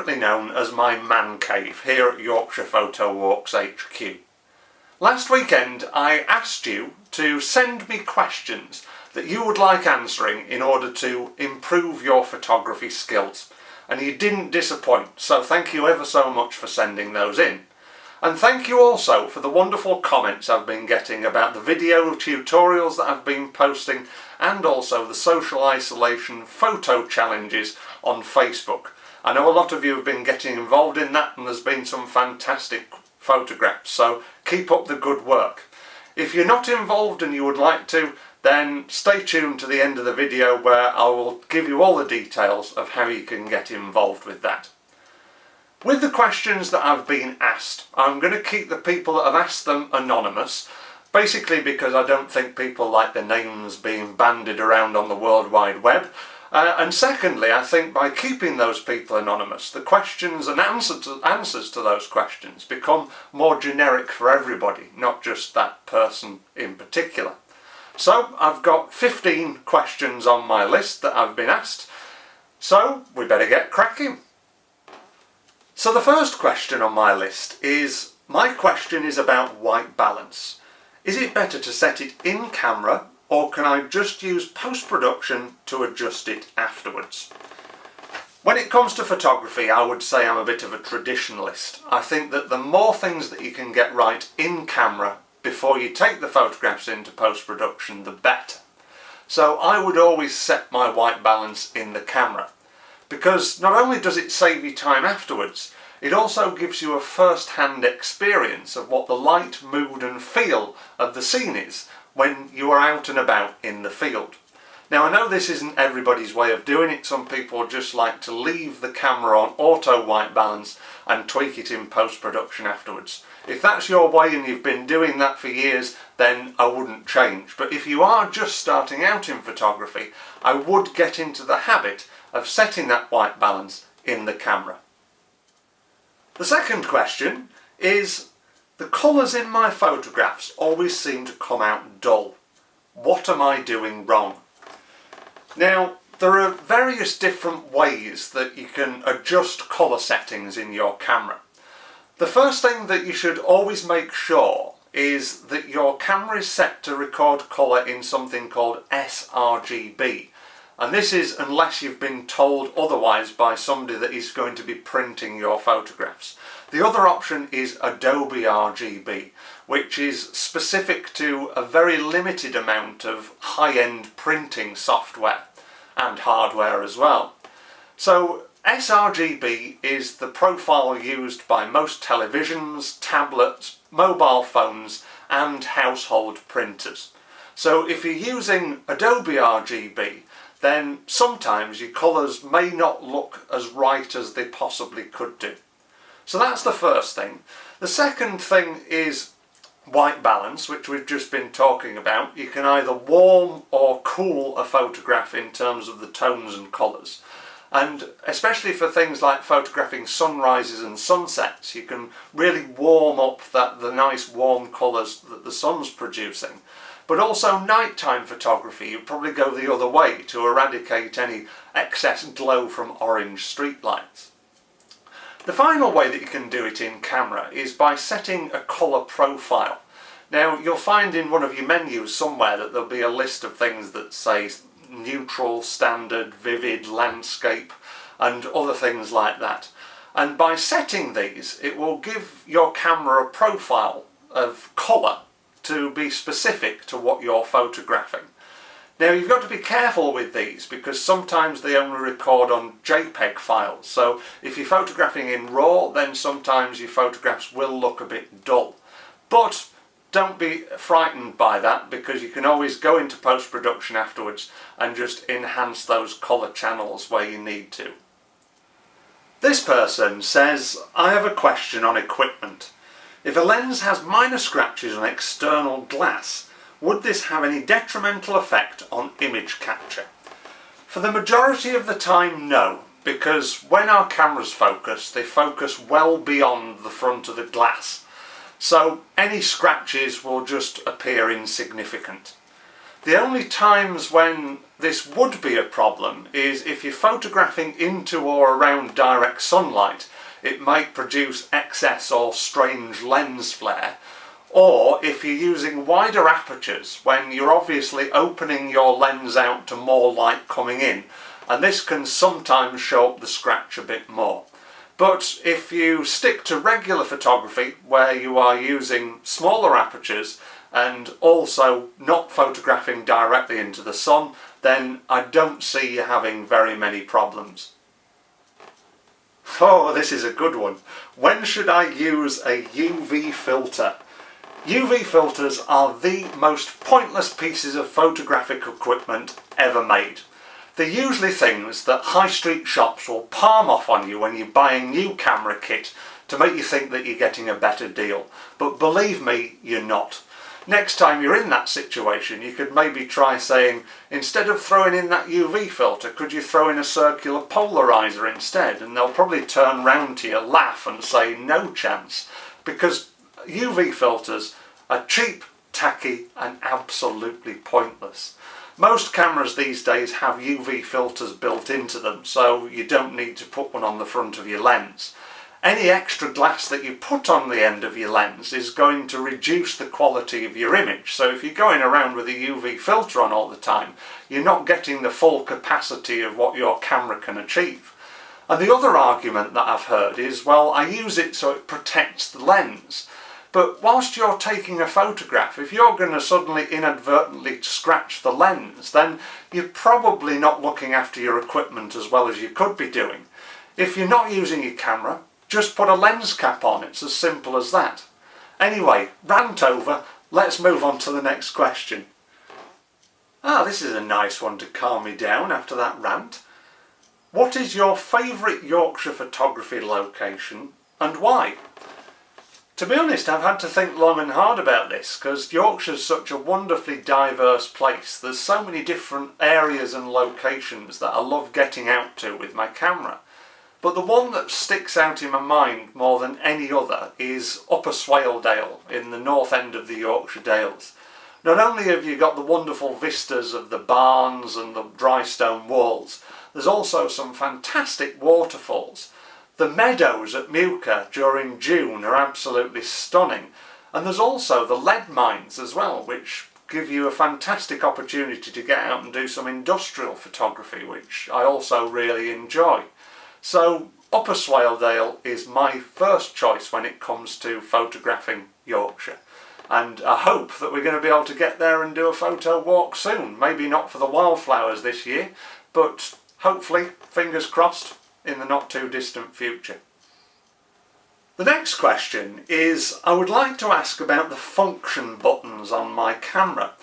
affectionately known as my man cave here at Yorkshire Photo Walks HQ. Last weekend I asked you to send me questions that you would like answering in order to improve your photography skills, and you didn't disappoint, so thank you ever so much for sending those in. And thank you also for the wonderful comments I've been getting about the video tutorials that I've been posting, and also the social isolation photo challenges on Facebook. I know a lot of you have been getting involved in that, and there's been some fantastic photographs, so keep up the good work. If you're not involved and you would like to, then stay tuned to the end of the video where I will give you all the details of how you can get involved with that. With the questions that I've been asked, I'm going to keep the people that have asked them anonymous, basically because I don't think people like their names being bandied around on the World Wide Web. And secondly, I think by keeping those people anonymous, the questions and answers to those questions become more generic for everybody, not just that person in particular. So I've got 15 questions on my list that I've been asked, so we better get cracking. So the first question on my list is, my question is about white balance. Is it better to set it in camera, or can I just use post-production to adjust it afterwards? When it comes to photography, I would say I'm a bit of a traditionalist. I think that the more things that you can get right in camera before you take the photographs into post-production, the better. So I would always set my white balance in the camera, because not only does it save you time afterwards, it also gives you a first-hand experience of what the light, mood and feel of the scene is when you are out and about in the field. Now, I know this isn't everybody's way of doing it. Some people just like to leave the camera on auto white balance and tweak it in post-production afterwards. If that's your way and you've been doing that for years, then I wouldn't change. But if you are just starting out in photography, I would get into the habit of setting that white balance in the camera. The second question is, the colours in my photographs always seem to come out dull. What am I doing wrong? Now, there are various different ways that you can adjust colour settings in your camera. The first thing that you should always make sure is that your camera is set to record colour in something called sRGB. And this is unless you've been told otherwise by somebody that is going to be printing your photographs. The other option is Adobe RGB, which is specific to a very limited amount of high-end printing software and hardware as well. So sRGB is the profile used by most televisions, tablets, mobile phones and household printers. So if you're using Adobe RGB, then sometimes your colours may not look as right as they possibly could do. So that's the first thing. The second thing is white balance, which we've just been talking about. You can either warm or cool a photograph in terms of the tones and colours. And especially for things like photographing sunrises and sunsets, you can really warm up the nice warm colours that the sun's producing. But also nighttime photography, you probably go the other way to eradicate any excess glow from orange streetlights. The final way that you can do it in camera is by setting a colour profile. Now, you'll find in one of your menus somewhere that there'll be a list of things that say neutral, standard, vivid, landscape and other things like that. And by setting these, it will give your camera a profile of colour to be specific to what you're photographing. Now, you've got to be careful with these because sometimes they only record on JPEG files. So if you're photographing in RAW, then sometimes your photographs will look a bit dull. But don't be frightened by that, because you can always go into post-production afterwards and just enhance those colour channels where you need to. This person says, I have a question on equipment. If a lens has minor scratches on external glass, would this have any detrimental effect on image capture? For the majority of the time, no, because when our cameras focus, they focus well beyond the front of the glass. So any scratches will just appear insignificant. The only times when this would be a problem is if you're photographing into or around direct sunlight. It might produce excess or strange lens flare, or if you're using wider apertures when you're obviously opening your lens out to more light coming in, and this can sometimes show up the scratch a bit more. But if you stick to regular photography where you are using smaller apertures and also not photographing directly into the sun, then I don't see you having very many problems. Oh, this is a good one. When should I use a UV filter? UV filters are the most pointless pieces of photographic equipment ever made. They're usually things that high street shops will palm off on you when you're buying new camera kit to make you think that you're getting a better deal. But believe me, you're not. Next time you're in that situation, you could maybe try saying, instead of throwing in that UV filter, could you throw in a circular polarizer instead? And they'll probably turn round to you, laugh and say, no chance. Because UV filters are cheap, tacky and absolutely pointless. Most cameras these days have UV filters built into them, so you don't need to put one on the front of your lens. Any extra glass that you put on the end of your lens is going to reduce the quality of your image. So if you're going around with a UV filter on all the time, you're not getting the full capacity of what your camera can achieve. And the other argument that I've heard is, well, I use it so it protects the lens. But whilst you're taking a photograph, if you're going to suddenly inadvertently scratch the lens, then you're probably not looking after your equipment as well as you could be doing. If you're not using your camera, just put a lens cap on. It's as simple as that. Anyway, rant over. Let's move on to the next question. This is a nice one to calm me down after that rant. What is your favourite Yorkshire photography location and why? To be honest, I've had to think long and hard about this because Yorkshire's such a wonderfully diverse place. There's so many different areas and locations that I love getting out to with my camera. But the one that sticks out in my mind more than any other is Upper Swaledale in the north end of the Yorkshire Dales. Not only have you got the wonderful vistas of the barns and the dry stone walls, there's also some fantastic waterfalls. The meadows at Muka during June are absolutely stunning, and there's also the lead mines as well, which give you a fantastic opportunity to get out and do some industrial photography, which I also really enjoy. So Upper Swaledale is my first choice when it comes to photographing Yorkshire, and I hope that we're going to be able to get there and do a photo walk soon. Maybe not for the wildflowers this year, but hopefully, fingers crossed, in the not too distant future. The next question is, I would like to ask about the function buttons on my camera.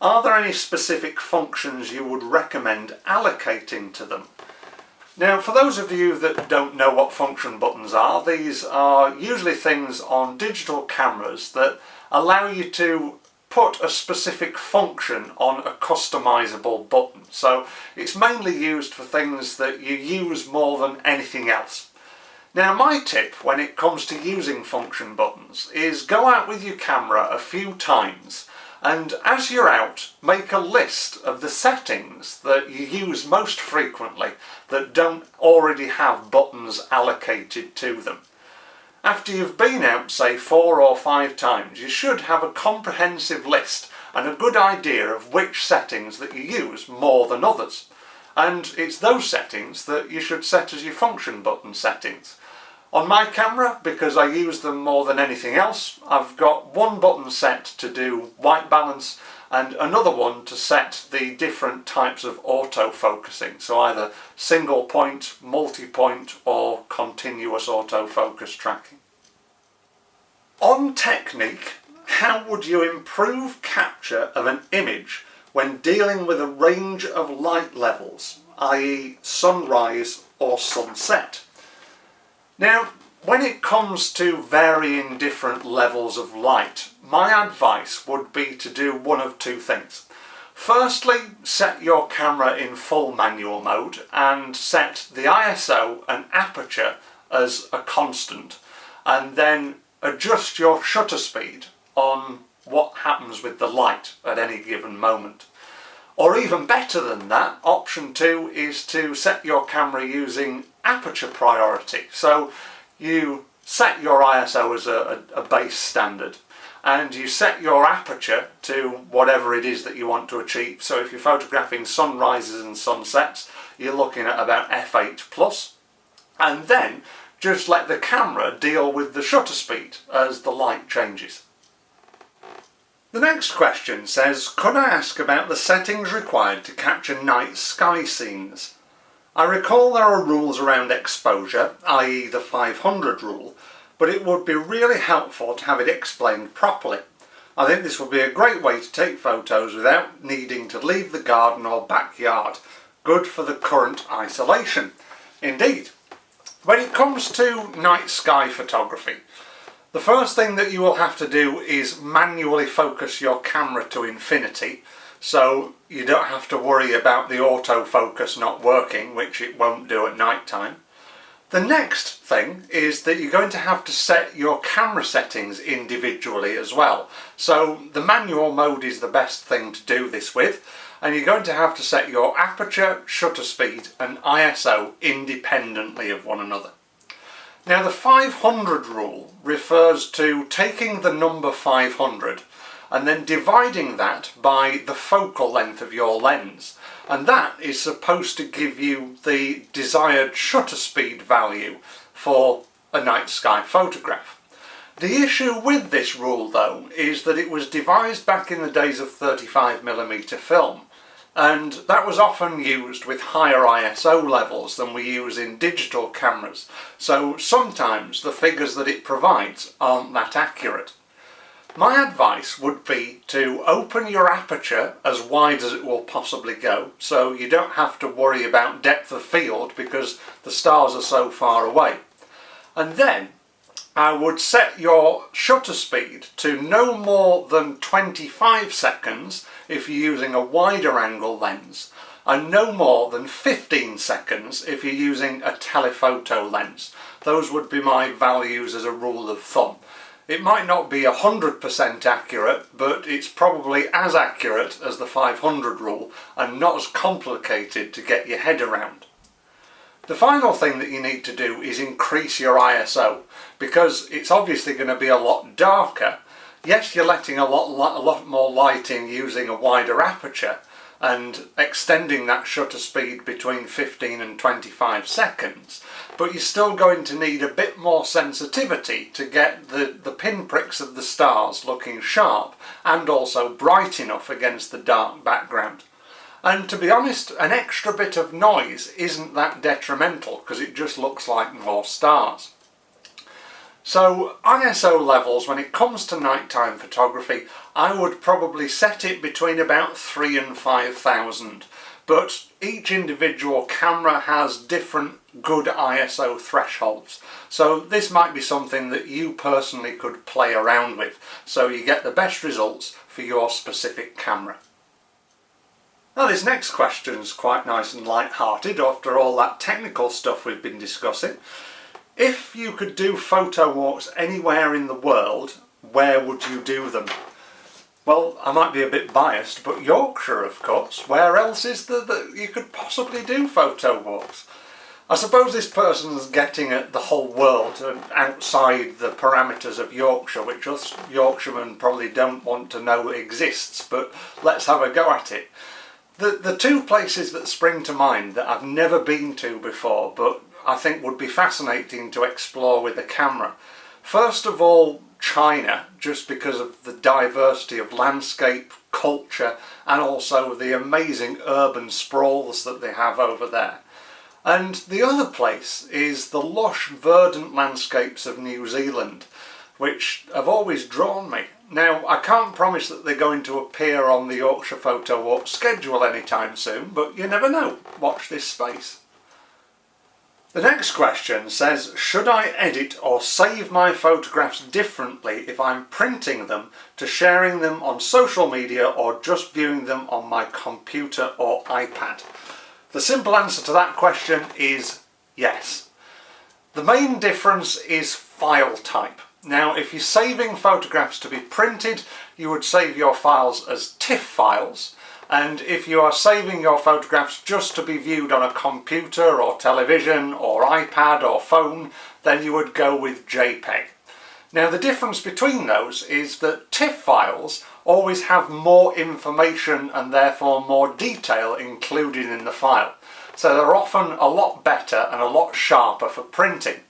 Are there any specific functions you would recommend allocating to them? Now, for those of you that don't know what function buttons are, these are usually things on digital cameras that allow you to put a specific function on a customizable button. So it's mainly used for things that you use more than anything else. Now, my tip when it comes to using function buttons is go out with your camera a few times, and as you're out, make a list of the settings that you use most frequently that don't already have buttons allocated to them. After you've been out, say 4 or 5 times, you should have a comprehensive list and a good idea of which settings that you use more than others. And it's those settings that you should set as your function button settings. On my camera, because I use them more than anything else, I've got one button set to do white balance and another one to set the different types of autofocusing, so either single point, multi-point or continuous autofocus tracking. On technique, how would you improve capture of an image when dealing with a range of light levels, i.e. sunrise or sunset? Now, when it comes to varying different levels of light, my advice would be to do one of two things. Firstly, set your camera in full manual mode and set the ISO and aperture as a constant, and then adjust your shutter speed on what happens with the light at any given moment. Or even better than that, option 2 is to set your camera using aperture priority. So you set your ISO as a base standard, and you set your aperture to whatever it is that you want to achieve. So if you're photographing sunrises and sunsets, you're looking at about f8 plus, and then just let the camera deal with the shutter speed as the light changes. The next question says, could I ask about the settings required to capture night sky scenes? I recall there are rules around exposure, i.e. the 500 rule, but it would be really helpful to have it explained properly. I think this would be a great way to take photos without needing to leave the garden or backyard. Good for the current isolation. Indeed. When it comes to night sky photography, the first thing that you will have to do is manually focus your camera to infinity, so you don't have to worry about the autofocus not working, which it won't do at night time. The next thing is that you're going to have to set your camera settings individually as well. So the manual mode is the best thing to do this with, and you're going to have to set your aperture, shutter speed and ISO independently of one another. Now the 500 rule refers to taking the number 500 and then dividing that by the focal length of your lens, and that is supposed to give you the desired shutter speed value for a night sky photograph. The issue with this rule though is that it was devised back in the days of 35mm film, and that was often used with higher ISO levels than we use in digital cameras, so sometimes the figures that it provides aren't that accurate. My advice would be to open your aperture as wide as it will possibly go, so you don't have to worry about depth of field because the stars are so far away. And then I would set your shutter speed to no more than 25 seconds if you're using a wider angle lens, and no more than 15 seconds if you're using a telephoto lens. Those would be my values as a rule of thumb. It might not be 100% accurate, but it's probably as accurate as the 500 rule and not as complicated to get your head around. The final thing that you need to do is increase your ISO, because it's obviously going to be a lot darker. Yes, you're letting a lot more light in using a wider aperture and extending that shutter speed between 15 and 25 seconds, but you're still going to need a bit more sensitivity to get the pinpricks of the stars looking sharp and also bright enough against the dark background. And to be honest, an extra bit of noise isn't that detrimental because it just looks like more stars. So ISO levels, when it comes to nighttime photography, I would probably set it between about 3 and 5,000, but each individual camera has different good ISO thresholds, so this might be something that you personally could play around with so you get the best results for your specific camera. Now this next question is quite nice and light-hearted after all that technical stuff we've been discussing. If you could do photo walks anywhere in the world, where would you do them? Well, I might be a bit biased, but Yorkshire, of course. Where else is there that you could possibly do photo walks? I suppose this person's getting at the whole world and outside the parameters of Yorkshire, which us Yorkshiremen probably don't want to know exists, but let's have a go at it. The two places that spring to mind that I've never been to before, but I think would be fascinating to explore with a camera. First of all, China, just because of the diversity of landscape, culture, and also the amazing urban sprawls that they have over there. And the other place is the lush, verdant landscapes of New Zealand, which have always drawn me. Now, I can't promise that they're going to appear on the Yorkshire Photo Walk schedule anytime soon, but you never know. Watch this space. The next question says, should I edit or save my photographs differently if I'm printing them to sharing them on social media or just viewing them on my computer or iPad? The simple answer to that question is yes. The main difference is file type. Now, if you're saving photographs to be printed, you would save your files as TIFF files, And if you are saving your photographs just to be viewed on a computer or television or iPad or phone, then you would go with JPEG. Now the difference between those is that TIFF files always have more information and therefore more detail included in the file. So they're often a lot better and a lot sharper for printing.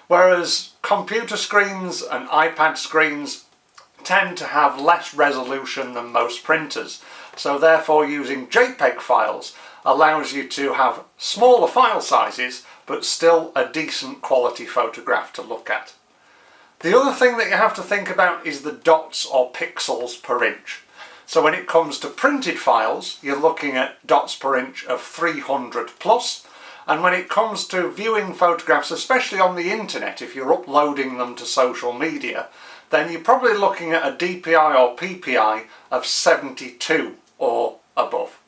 Whereas computer screens and iPad screens tend to have less resolution than most printers. So therefore using JPEG files allows you to have smaller file sizes but still a decent quality photograph to look at. The other thing that you have to think about is the dots or pixels per inch. So when it comes to printed files, you're looking at dots per inch of 300 plus. And when it comes to viewing photographs, especially on the internet, if you're uploading them to social media, then you're probably looking at a DPI or PPI of 72 or above.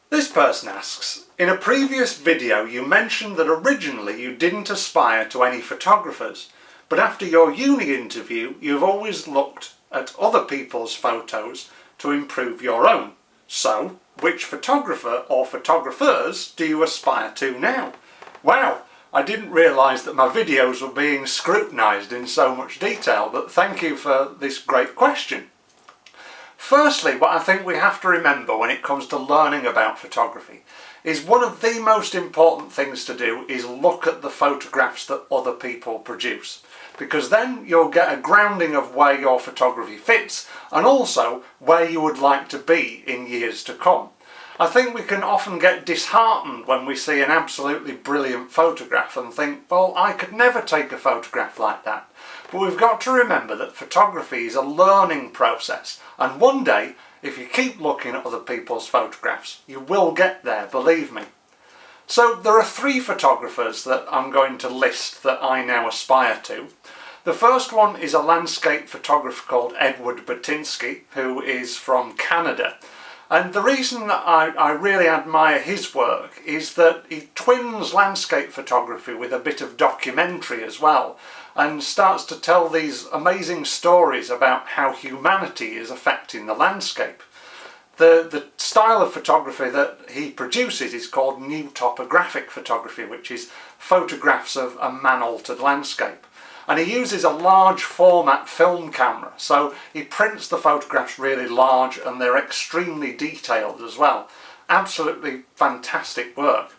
This person asks, in a previous video you mentioned that originally you didn't aspire to any photographers, but after your uni interview you've always looked at other people's photos to improve your own. So, which photographer or photographers do you aspire to now? Wow, I didn't realise that my videos were being scrutinised in so much detail, but thank you for this great question. Firstly, what I think we have to remember when it comes to learning about photography is one of the most important things to do is look at the photographs that other people produce, because then you'll get a grounding of where your photography fits and also where you would like to be in years to come. I think we can often get disheartened when we see an absolutely brilliant photograph and think, well, I could never take a photograph like that. But we've got to remember that photography is a learning process, and one day, if you keep looking at other people's photographs, you will get there, believe me. So there are 3 photographers that I'm going to list that I now aspire to. The first one is a landscape photographer called Edward Batinsky, who is from Canada. And the reason that I really admire his work is that he twins landscape photography with a bit of documentary as well, and starts to tell these amazing stories about how humanity is affecting the landscape. The style of photography that he produces is called new topographic photography, which is photographs of a man-altered landscape. And he uses a large format film camera, so he prints the photographs really large and they're extremely detailed as well. Absolutely fantastic work.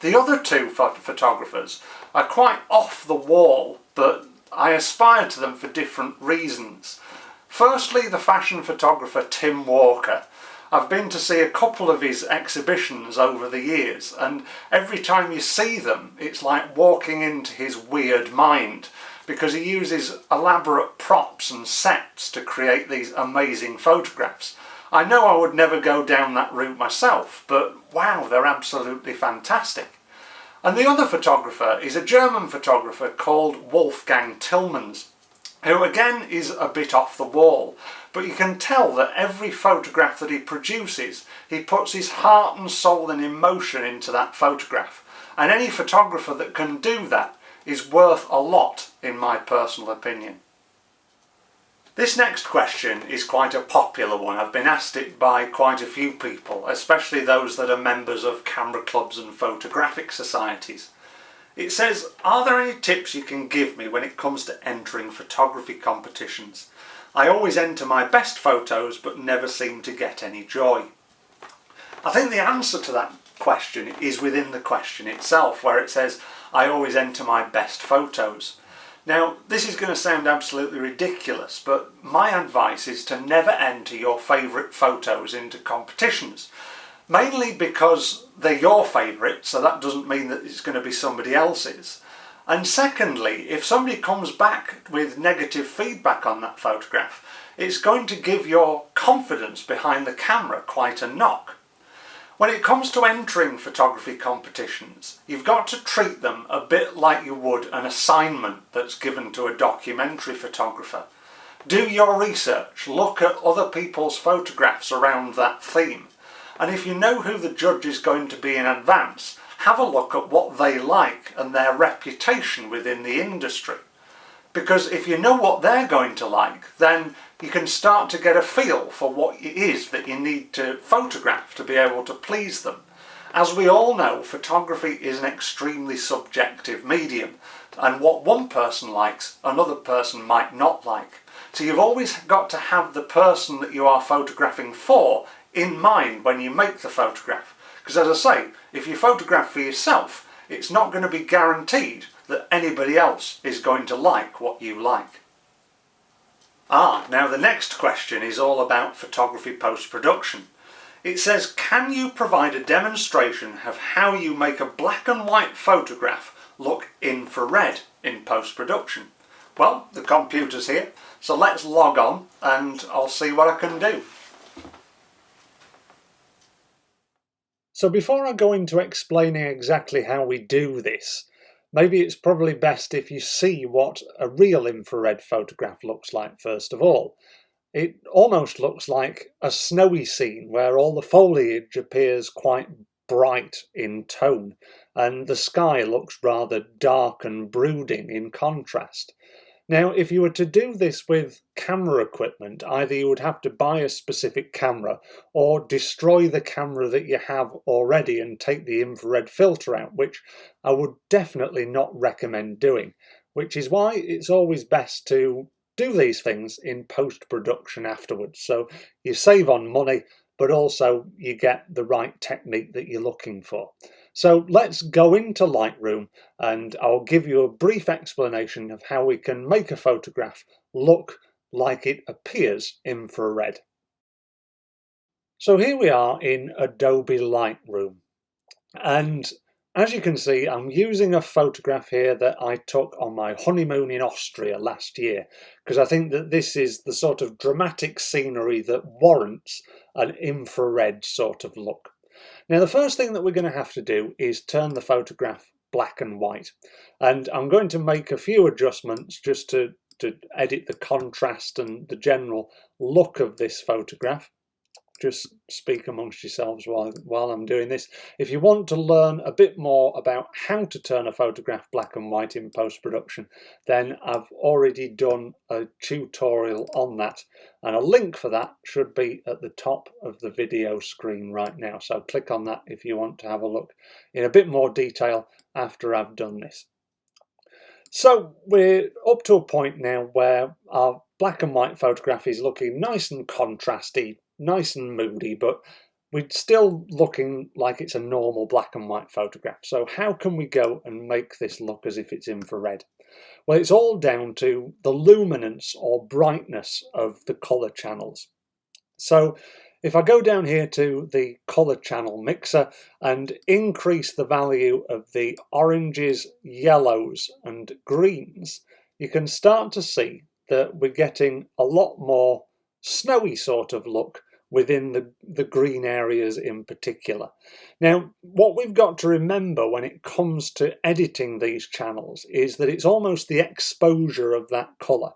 The other 2 photographers are quite off the wall, but I aspire to them for different reasons. Firstly, the fashion photographer Tim Walker. I've been to see a couple of his exhibitions over the years, and every time you see them it's like walking into his weird mind, because he uses elaborate props and sets to create these amazing photographs. I know I would never go down that route myself, but wow, they're absolutely fantastic. And the other photographer is a German photographer called Wolfgang Tillmans, who again is a bit off the wall, but you can tell that every photograph that he produces, he puts his heart and soul and emotion into that photograph. And any photographer that can do that is worth a lot, in my personal opinion. This next question is quite a popular one. I've been asked it by quite a few people, especially those that are members of camera clubs and photographic societies. It says, are there any tips you can give me when it comes to entering photography competitions? I always enter my best photos but never seem to get any joy. I think the answer to that question is within the question itself, where it says, I always enter my best photos. Now, this is going to sound absolutely ridiculous, but my advice is to never enter your favourite photos into competitions. Mainly because they're your favourite, so that doesn't mean that it's going to be somebody else's. And secondly, if somebody comes back with negative feedback on that photograph, it's going to give your confidence behind the camera quite a knock. When it comes to entering photography competitions, you've got to treat them a bit like you would an assignment that's given to a documentary photographer. Do your research, look at other people's photographs around that theme, and if you know who the judge is going to be in advance, have a look at what they like and their reputation within the industry. because if you know what they're going to like, then you can start to get a feel for what it is that you need to photograph to be able to please them. As we all know, photography is an extremely subjective medium, and what one person likes, another person might not like. So you've always got to have the person that you are photographing for in mind when you make the photograph. Because as I say, if you photograph for yourself, it's not going to be guaranteed that anybody else is going to like what you like. Now the next question is all about photography post-production. It says, can you provide a demonstration of how you make a black and white photograph look infrared in post-production? Well, the computer's here, so let's log on and I'll see what I can do. So before I go into explaining exactly how we do this, maybe it's probably best if you see what a real infrared photograph looks like first of all. It almost looks like a snowy scene where all the foliage appears quite bright in tone and the sky looks rather dark and brooding in contrast. Now, if you were to do this with camera equipment, either you would have to buy a specific camera or destroy the camera that you have already and take the infrared filter out, which I would definitely not recommend doing, which is why it's always best to do these things in post-production afterwards. So you save on money, but also you get the right technique that you're looking for. So let's go into Lightroom and I'll give you a brief explanation of how we can make a photograph look like it appears infrared. So here we are in Adobe Lightroom, and as you can see, I'm using a photograph here that I took on my honeymoon in Austria last year, because I think that this is the sort of dramatic scenery that warrants an infrared sort of look. Now, the first thing that we're going to have to do is turn the photograph black and white. And I'm going to make a few adjustments just to edit the contrast and the general look of this photograph. Just speak amongst yourselves while I'm doing this. If you want to learn a bit more about how to turn a photograph black and white in post-production, then I've already done a tutorial on that, and a link for that should be at the top of the video screen right now. So click on that if you want to have a look in a bit more detail after I've done this. So we're up to a point now where our black and white photograph is looking nice and contrasty, nice and moody, but we're still looking like it's a normal black and white photograph. So how can we go and make this look as if it's infrared? Well, it's all down to the luminance or brightness of the colour channels. So if I go down here to the colour channel mixer and increase the value of the oranges, yellows and greens, you can start to see that we're getting a lot more snowy sort of look within the green areas in particular. Now, what we've got to remember when it comes to editing these channels is that it's almost the exposure of that colour.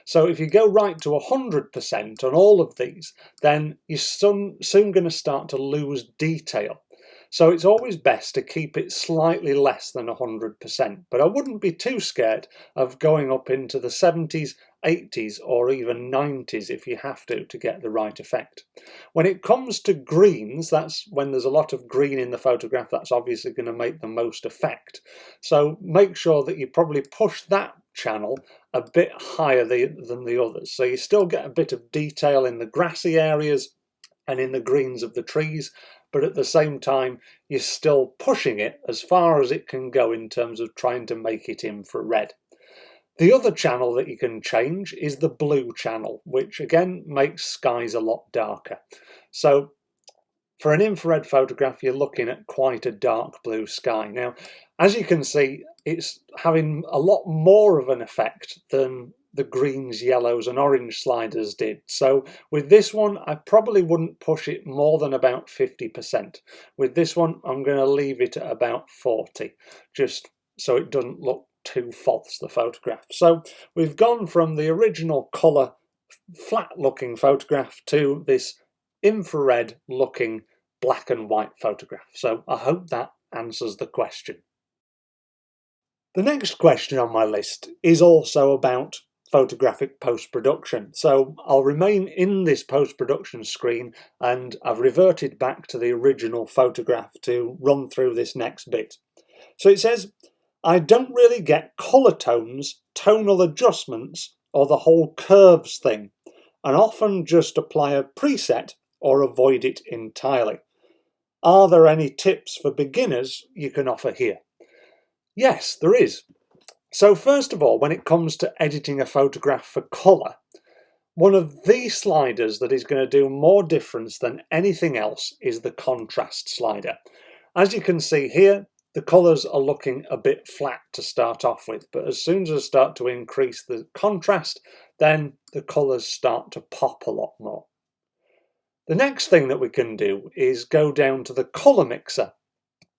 So if you go right to 100% on all of these, then you're soon going to start to lose detail. So it's always best to keep it slightly less than 100%, but I wouldn't be too scared of going up into the 70s, 80s or even 90s if you have to get the right effect. When it comes to greens, that's when there's a lot of green in the photograph, that's obviously going to make the most effect. So make sure that you probably push that channel a bit higher than the others. So you still get a bit of detail in the grassy areas and in the greens of the trees, but at the same time you're still pushing it as far as it can go in terms of trying to make it infrared. The other channel that you can change is the blue channel, which again makes skies a lot darker. So for an infrared photograph, you're looking at quite a dark blue sky. Now, as you can see, it's having a lot more of an effect than the greens, yellows and orange sliders did. So with this one, I probably wouldn't push it more than about 50%. With this one, I'm going to leave it at about 40, just so it doesn't look too false, the photograph. So we've gone from the original colour, flat looking photograph to this infrared looking black and white photograph. So I hope that answers the question. The next question on my list is also about photographic post-production. So I'll remain in this post-production screen, and I've reverted back to the original photograph to run through this next bit. So it says, I don't really get colour tones, tonal adjustments, or the whole curves thing, and often just apply a preset or avoid it entirely. Are there any tips for beginners you can offer here? Yes, there is. So first of all, when it comes to editing a photograph for colour, one of the sliders that is going to do more difference than anything else is the contrast slider. As you can see here, the colours are looking a bit flat to start off with, but as soon as I start to increase the contrast, then the colours start to pop a lot more. The next thing that we can do is go down to the colour mixer.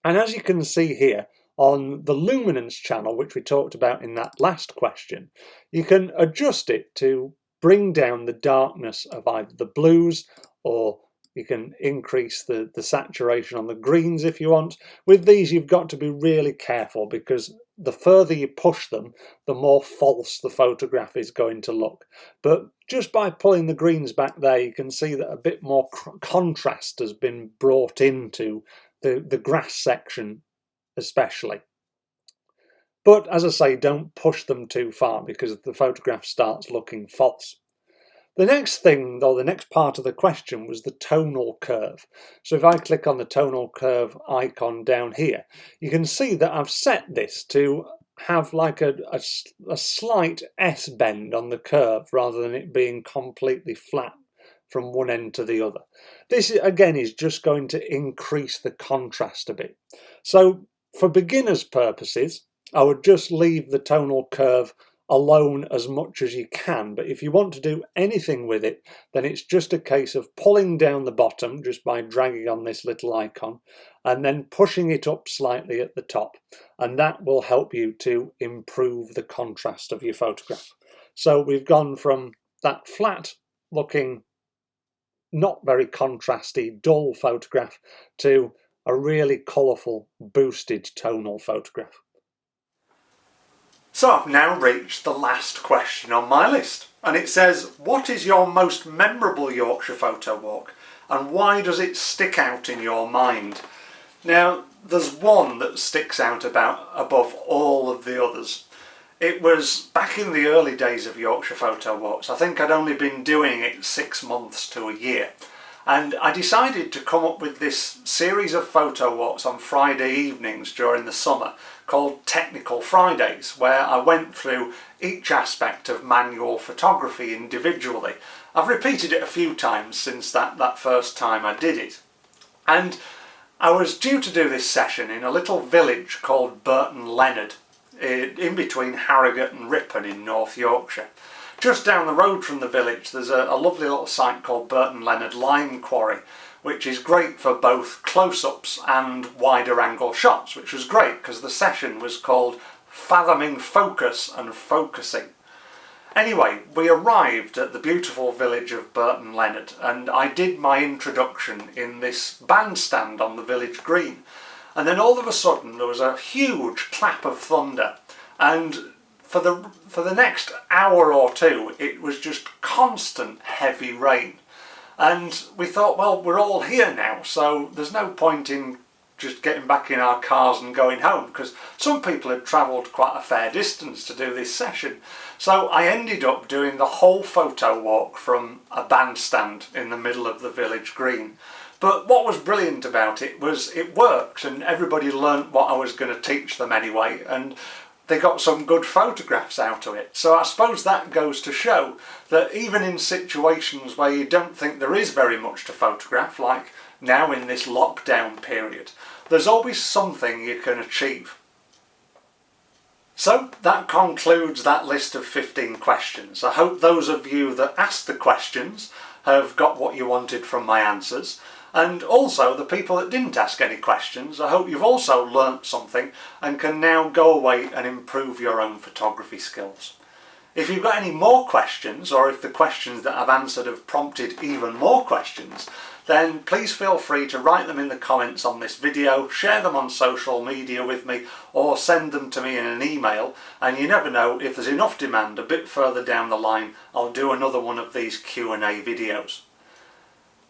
And as you can see here, on the luminance channel, which we talked about in that last question, you can adjust it to bring down the darkness of either the blues, or you can increase the saturation on the greens if you want. With these, you've got to be really careful, because the further you push them, the more false the photograph is going to look. But just by pulling the greens back there, you can see that a bit more contrast has been brought into the grass section especially. But as I say, don't push them too far, because the photograph starts looking false. The next thing, or the next part of the question, was the tonal curve. So if I click on the tonal curve icon down here, you can see that I've set this to have like a slight S bend on the curve, rather than it being completely flat from one end to the other. This again is just going to increase the contrast a bit. So for beginners' purposes, I would just leave the tonal curve alone as much as you can, but if you want to do anything with it, then it's just a case of pulling down the bottom just by dragging on this little icon, and then pushing it up slightly at the top, and that will help you to improve the contrast of your photograph. So we've gone from that flat looking, not very contrasty, dull photograph to a really colourful, boosted tonal photograph. So I've now reached the last question on my list, and it says, what is your most memorable Yorkshire photo walk, and why does it stick out in your mind? Now, there's one that sticks out above all of the others. It was back in the early days of Yorkshire Photo Walks. I think I'd only been doing it 6 months to a year. And I decided to come up with this series of photo walks on Friday evenings during the summer called Technical Fridays, where I went through each aspect of manual photography individually. I've repeated it a few times since that first time I did it. And I was due to do this session in a little village called Burton Leonard, in between Harrogate and Ripon in North Yorkshire. Just down the road from the village there's a lovely little site called Burton Leonard Lime Quarry, which is great for both close-ups and wider angle shots, which was great because the session was called Fathoming Focus and Focusing. Anyway, we arrived at the beautiful village of Burton Leonard, and I did my introduction in this bandstand on the village green. And then all of a sudden there was a huge clap of thunder, and for the next hour or two it was just constant heavy rain. And we thought, well, we're all here now, so there's no point in just getting back in our cars and going home, because some people had travelled quite a fair distance to do this session. So I ended up doing the whole photo walk from a bandstand in the middle of the village green. But what was brilliant about it was it worked, and everybody learnt what I was going to teach them anyway, and they got some good photographs out of it. So I suppose that goes to show that even in situations where you don't think there is very much to photograph, like now in this lockdown period, there's always something you can achieve. So that concludes that list of 15 questions. I hope those of you that asked the questions have got what you wanted from my answers. And also the people that didn't ask any questions, I hope you've also learnt something and can now go away and improve your own photography skills. If you've got any more questions, or if the questions that I've answered have prompted even more questions, then please feel free to write them in the comments on this video, share them on social media with me, or send them to me in an email. And you never know, if there's enough demand a bit further down the line, I'll do another one of these Q&A videos.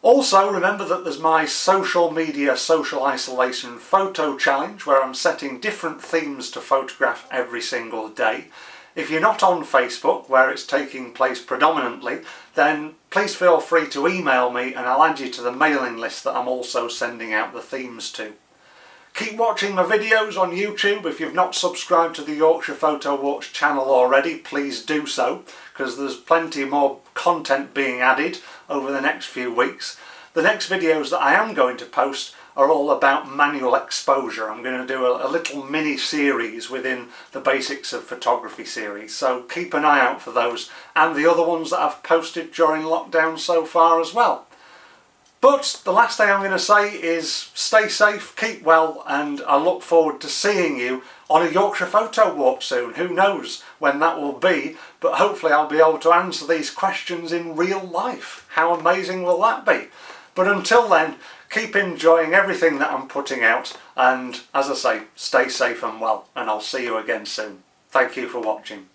Also, remember that there's my social media social isolation photo challenge, where I'm setting different themes to photograph every single day. If you're not on Facebook, where it's taking place predominantly, then please feel free to email me and I'll add you to the mailing list that I'm also sending out the themes to. Keep watching my videos on YouTube. If you've not subscribed to the Yorkshire Photo Walks channel already, please do so, because there's plenty more content being added over the next few weeks. The next videos that I am going to post are all about manual exposure. I'm going to do a little mini series within the Basics of Photography series, so keep an eye out for those and the other ones that I've posted during lockdown so far as well. But the last thing I'm going to say is stay safe, keep well, and I look forward to seeing you on a Yorkshire Photo Walk soon. Who knows when that will be, but hopefully I'll be able to answer these questions in real life. How amazing will that be? But until then, keep enjoying everything that I'm putting out, and as I say, stay safe and well, and I'll see you again soon. Thank you for watching.